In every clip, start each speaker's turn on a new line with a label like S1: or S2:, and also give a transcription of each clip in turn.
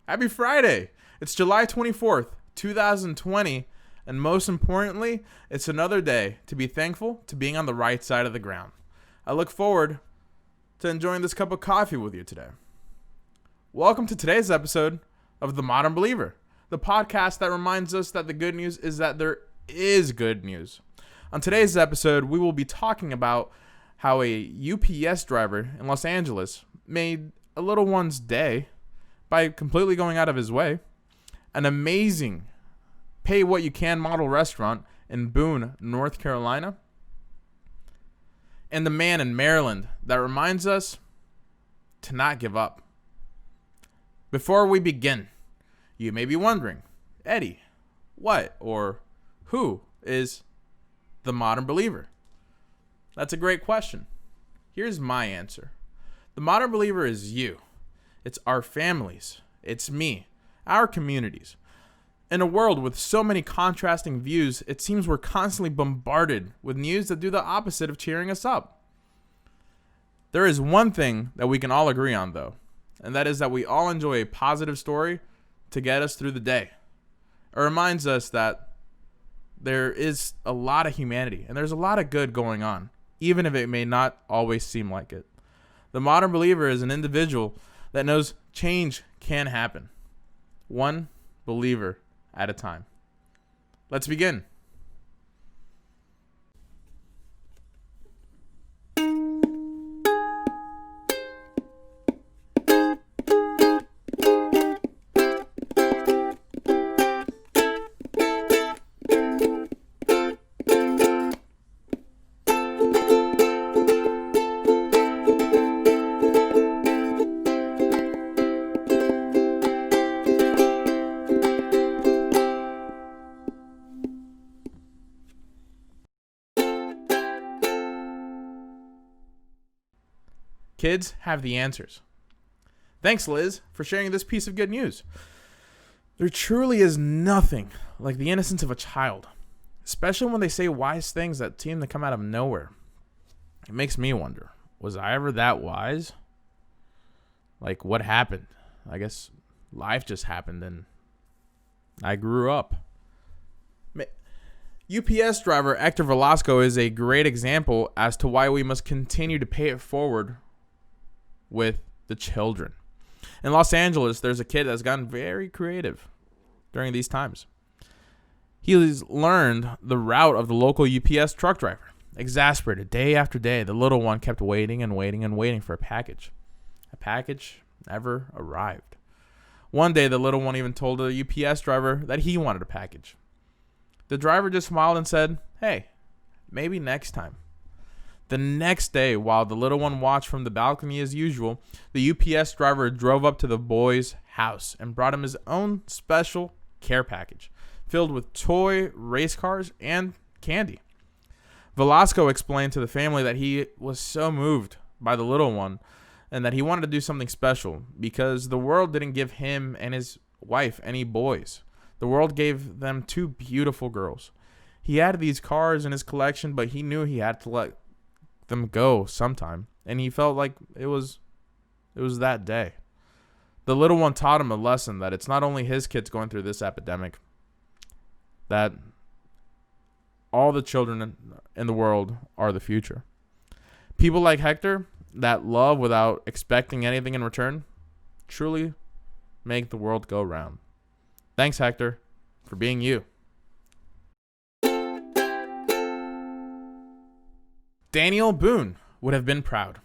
S1: Happy Friday. It's July 24th, 2020, and most importantly, it's another day to be thankful to being on the right side of the ground. I look forward to enjoying this cup of coffee with you today. Welcome to today's episode of The Modern Believer, the podcast that reminds us that the good news is that there is good news. On today's episode, we will be talking about how a UPS driver in Los Angeles made a little one's day by completely going out of his way, an amazing pay-what-you-can model restaurant in Boone, North Carolina, and the man in Maryland that reminds us to not give up. Before we begin, you may be wondering, Eddie, what or who is the modern believer? That's a great question. Here's my answer. The modern believer is you. It's our families. It's me. Our communities. In a world with so many contrasting views, it seems we're constantly bombarded with news that do the opposite of cheering us up. There is one thing that we can all agree on, though, and that is that we all enjoy a positive story to get us through the day. It reminds us that there is a lot of humanity and there's a lot of good going on, even if it may not always seem like it. The modern believer is an individual that knows change can happen, one believer at a time. Let's begin. Kids have the answers. Thanks, Liz, for sharing this piece of good news. There truly is nothing like the innocence of a child, especially when they say wise things that seem to come out of nowhere. It makes me wonder, was I ever that wise? Like, what happened? I guess life just happened and I grew up. UPS driver Hector Velasco is a great example as to why we must continue to pay it forward with the children. In Los Angeles, there's a kid that's gotten very creative during these times. He's learned the route of the local UPS truck driver. Exasperated day after day, the little one kept waiting and waiting and waiting for a package. A package never arrived. One day, the little one even told the UPS driver that he wanted a package. The driver just smiled and said, "Hey, maybe next time." The next day, while the little one watched from the balcony as usual, the UPS driver drove up to the boy's house and brought him his own special care package filled with toy race cars and candy. Velasco explained to the family that he was so moved by the little one and that he wanted to do something special because the world didn't give him and his wife any boys. The world gave them two beautiful girls. He had these cars in his collection, but he knew he had to let them go sometime, and he felt like it was that day. The little one taught him a lesson that it's not only his kids going through this epidemic, that all the children in the world are the future. People like Hector that love without expecting anything in return truly make the world go round. Thanks, Hector, for being you. Daniel Boone would have been proud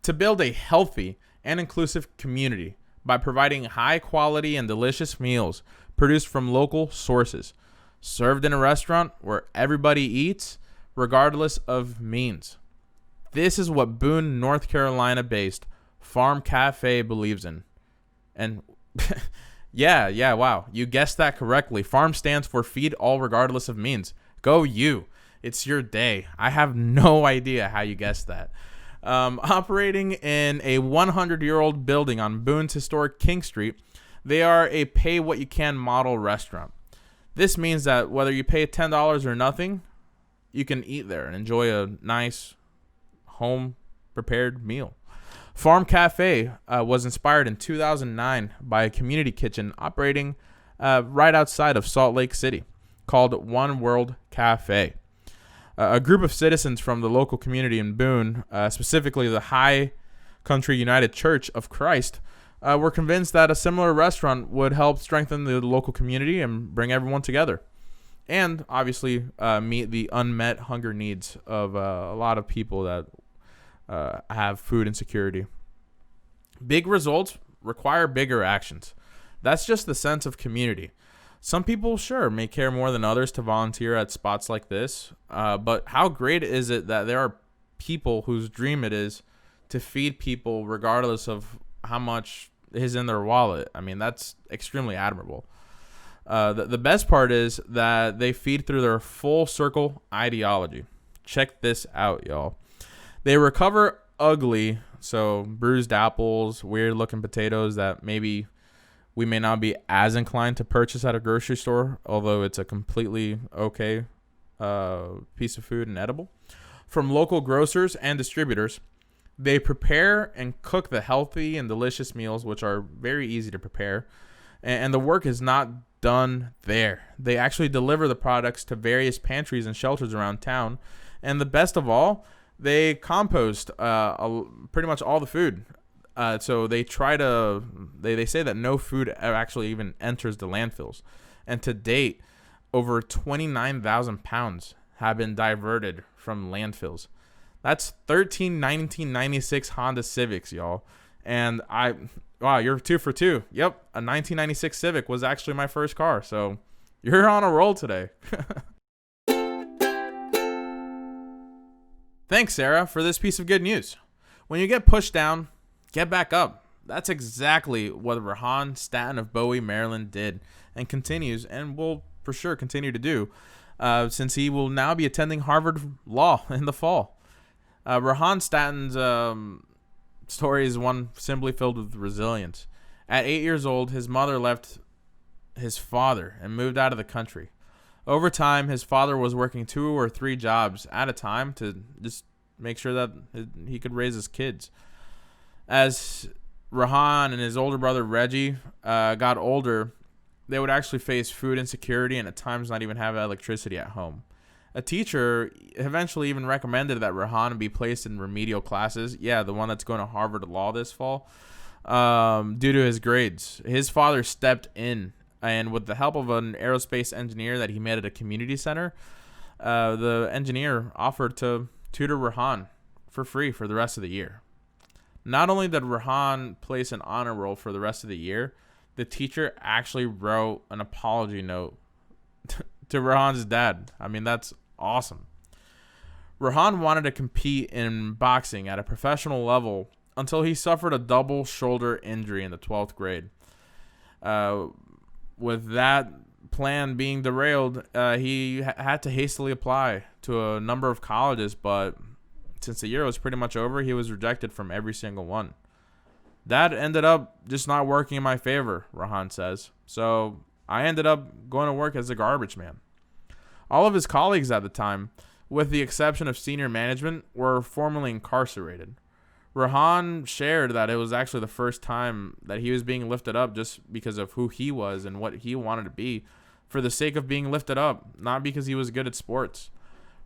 S1: to build a healthy and inclusive community by providing high quality and delicious meals produced from local sources, served in a restaurant where everybody eats regardless of means. This is what Boone, North Carolina based Farm Cafe believes in. And yeah, wow, you guessed that correctly. Farm stands for feed all regardless of means. Go you. It's your day. I have no idea how you guessed that. Operating in a 100-year-old building on Boone's historic King Street, they are a pay-what-you-can model restaurant. This means that whether you pay $10 or nothing, you can eat there and enjoy a nice home-prepared meal. Farm Cafe was inspired in 2009 by a community kitchen operating right outside of Salt Lake City called One World Cafe. A group of citizens from the local community in Boone, specifically the High Country United Church of Christ, were convinced that a similar restaurant would help strengthen the local community and bring everyone together. And obviously meet the unmet hunger needs of a lot of people that have food insecurity. Big results require bigger actions. That's just the sense of community. Some people, sure, may care more than others to volunteer at spots like this, but how great is it that there are people whose dream it is to feed people regardless of how much is in their wallet? I mean, that's extremely admirable. The best part is that they feed through their full circle ideology. Check this out, y'all. They recover ugly, so bruised apples, weird looking potatoes that maybe we may not be as inclined to purchase at a grocery store, although it's a completely okay piece of food and edible. From local grocers and distributors, they prepare and cook the healthy and delicious meals, which are very easy to prepare. And the work is not done there. They actually deliver the products to various pantries and shelters around town. And the best of all, they compost pretty much all the food. So they they say that no food actually even enters the landfills. And to date, over 29,000 pounds have been diverted from landfills. That's 13 1996 Honda Civics, y'all. And wow, you're 2 for 2. Yep, a 1996 Civic was actually my first car. So you're on a roll today. Thanks, Sarah, for this piece of good news. When you get pushed down, get back up. That's exactly what Rehan Staton of Bowie, Maryland did and continues and will for sure continue to do since he will now be attending Harvard Law in the fall. Rehan Staton's story is one simply filled with resilience. At 8 years old, his mother left his father and moved out of the country. Over time, his father was working 2 or 3 jobs at a time to just make sure that he could raise his kids. As Rehan and his older brother Reggie got older, they would actually face food insecurity and at times not even have electricity at home. A teacher eventually even recommended that Rehan be placed in remedial classes. Yeah, the one that's going to Harvard Law this fall, due to his grades. His father stepped in, and with the help of an aerospace engineer that he met at a community center, the engineer offered to tutor Rehan for free for the rest of the year. Not only did Rehan place an honor roll for the rest of the year, the teacher actually wrote an apology note to Rehan's dad. I mean, that's awesome. Rehan wanted to compete in boxing at a professional level until he suffered a double shoulder injury in the 12th grade. With that plan being derailed, he had to hastily apply to a number of colleges, but since the year was pretty much over, he was rejected from every single one. That ended up just not working in my favor, Rehan says. So I ended up going to work as a garbage man. All of his colleagues at the time, with the exception of senior management, were formerly incarcerated. Rehan shared that it was actually the first time that he was being lifted up just because of who he was and what he wanted to be, for the sake of being lifted up, not because he was good at sports.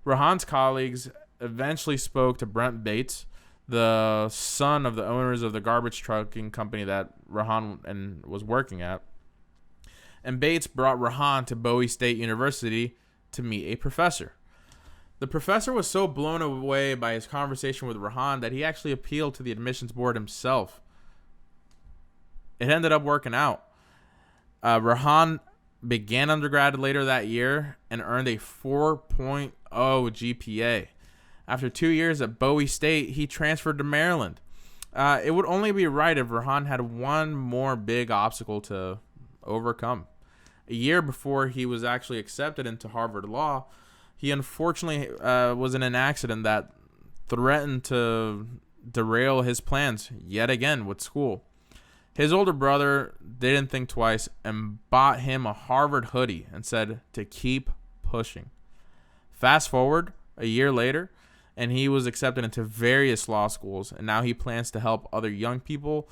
S1: Rehan's colleagues eventually spoke to Brent Bates, the son of the owners of the garbage trucking company that Rehan was working at. And Bates brought Rehan to Bowie State University to meet a professor. The professor was so blown away by his conversation with Rehan that he actually appealed to the admissions board himself. It ended up working out. Rehan began undergrad later that year and earned a 4.0 GPA. After 2 years at Bowie State, he transferred to Maryland. It would only be right if Rehan had one more big obstacle to overcome. A year before he was actually accepted into Harvard Law, he unfortunately was in an accident that threatened to derail his plans yet again with school. His older brother didn't think twice and bought him a Harvard hoodie and said to keep pushing. Fast forward a year later, and he was accepted into various law schools, and now he plans to help other young people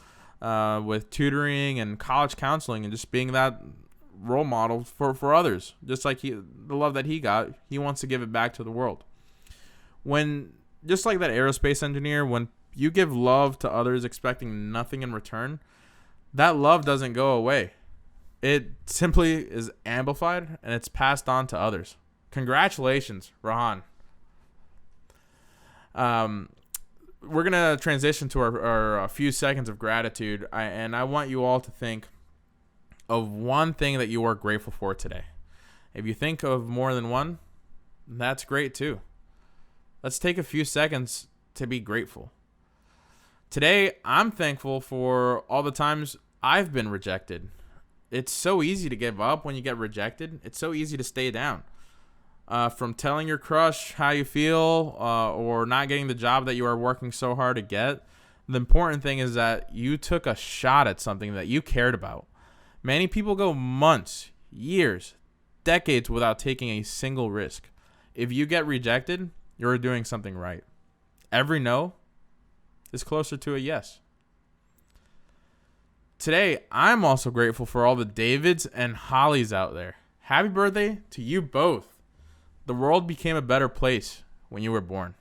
S1: with tutoring and college counseling and just being that role model for others. Just like the love that he got, he wants to give it back to the world. Just like that aerospace engineer, when you give love to others expecting nothing in return, that love doesn't go away. It simply is amplified and it's passed on to others. Congratulations, Rahan. We're going to transition to our few seconds of gratitude. I want you all to think of one thing that you are grateful for today. If you think of more than one, that's great too. Let's take a few seconds to be grateful. Today, I'm thankful for all the times I've been rejected. It's so easy to give up when you get rejected. It's so easy to stay down. From telling your crush how you feel or not getting the job that you are working so hard to get, the important thing is that you took a shot at something that you cared about. Many people go months, years, decades without taking a single risk. If you get rejected, you're doing something right. Every no is closer to a yes. Today, I'm also grateful for all the Davids and Hollies out there. Happy birthday to you both. The world became a better place when you were born.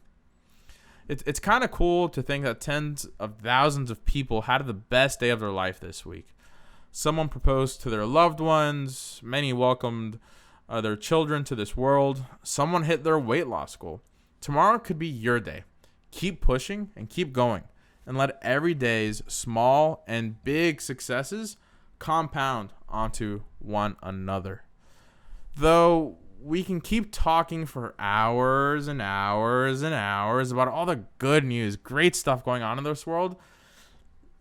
S1: It's kind of cool to think that tens of thousands of people had the best day of their life this week. Someone proposed to their loved ones. Many welcomed their children to this world. Someone hit their weight loss goal. Tomorrow could be your day. Keep pushing and keep going. And let every day's small and big successes compound onto one another. Though we can keep talking for hours and hours and hours about all the good news, great stuff going on in this world,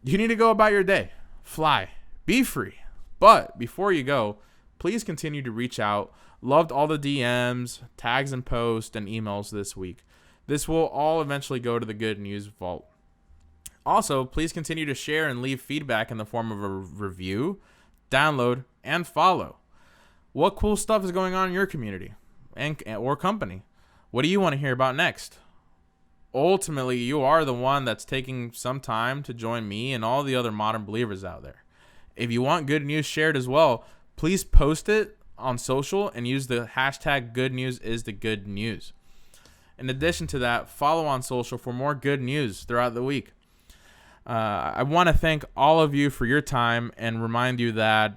S1: you need to go about your day. Fly. Be free. But before you go, please continue to reach out. Loved all the DMs, tags and posts, and emails this week. This will all eventually go to the good news vault. Also, please continue to share and leave feedback in the form of a review, download, and follow. What cool stuff is going on in your community or company? What do you want to hear about next? Ultimately, you are the one that's taking some time to join me and all the other modern believers out there. If you want good news shared as well, please post it on social and use the hashtag #GoodNewsIsTheGoodNews. In addition to that, follow on social for more good news throughout the week. I want to thank all of you for your time and remind you that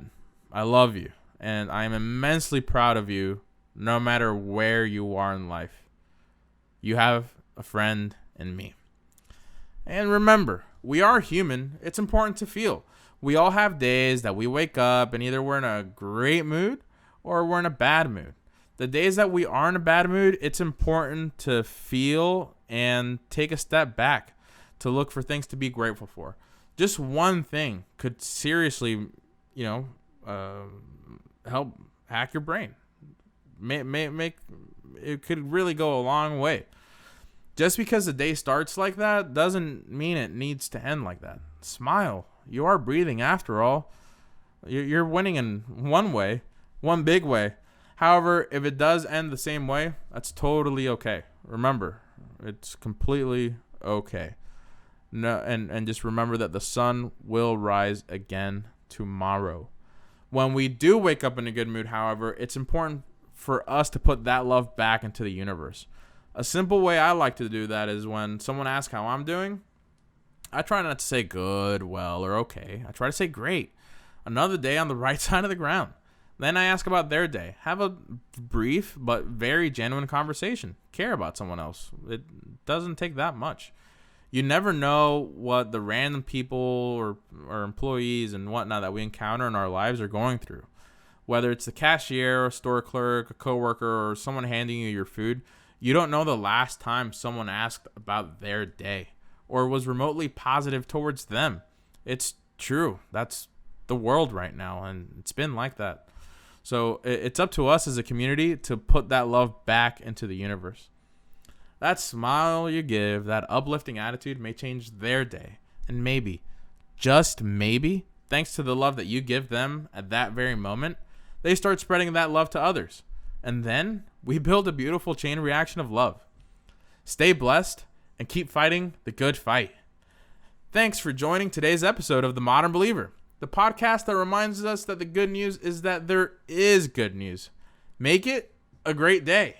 S1: I love you and I am immensely proud of you no matter where you are in life. You have a friend in me. And remember, we are human. It's important to feel. We all have days that we wake up and either we're in a great mood or we're in a bad mood. The days that we are in a bad mood, it's important to feel and take a step back to look for things to be grateful for. Just one thing could seriously, help hack your brain. It could really go a long way. Just because the day starts like that doesn't mean it needs to end like that. Smile. You are breathing after all. You're winning in one way, one big way. However, if it does end the same way, that's totally okay. Remember, it's completely okay. No, and just remember that the sun will rise again tomorrow. When we do wake up in a good mood, however, it's important for us to put that love back into the universe. A simple way I like to do that is when someone asks how I'm doing, I try not to say good, well, or okay. I try to say great. Another day on the right side of the ground. Then I ask about their day. Have a brief but very genuine conversation. Care about someone else. It doesn't take that much. You never know what the random people or employees and whatnot that we encounter in our lives are going through. Whether it's the cashier, a store clerk, a coworker, or someone handing you your food, you don't know the last time someone asked about their day or was remotely positive towards them. It's true. That's the world right now, and it's been like that. So it's up to us as a community to put that love back into the universe. That smile you give, that uplifting attitude may change their day. And maybe, just maybe, thanks to the love that you give them at that very moment, they start spreading that love to others. And then we build a beautiful chain reaction of love. Stay blessed and keep fighting the good fight. Thanks for joining today's episode of The Modern Believer, the podcast that reminds us that the good news is that there is good news. Make it a great day.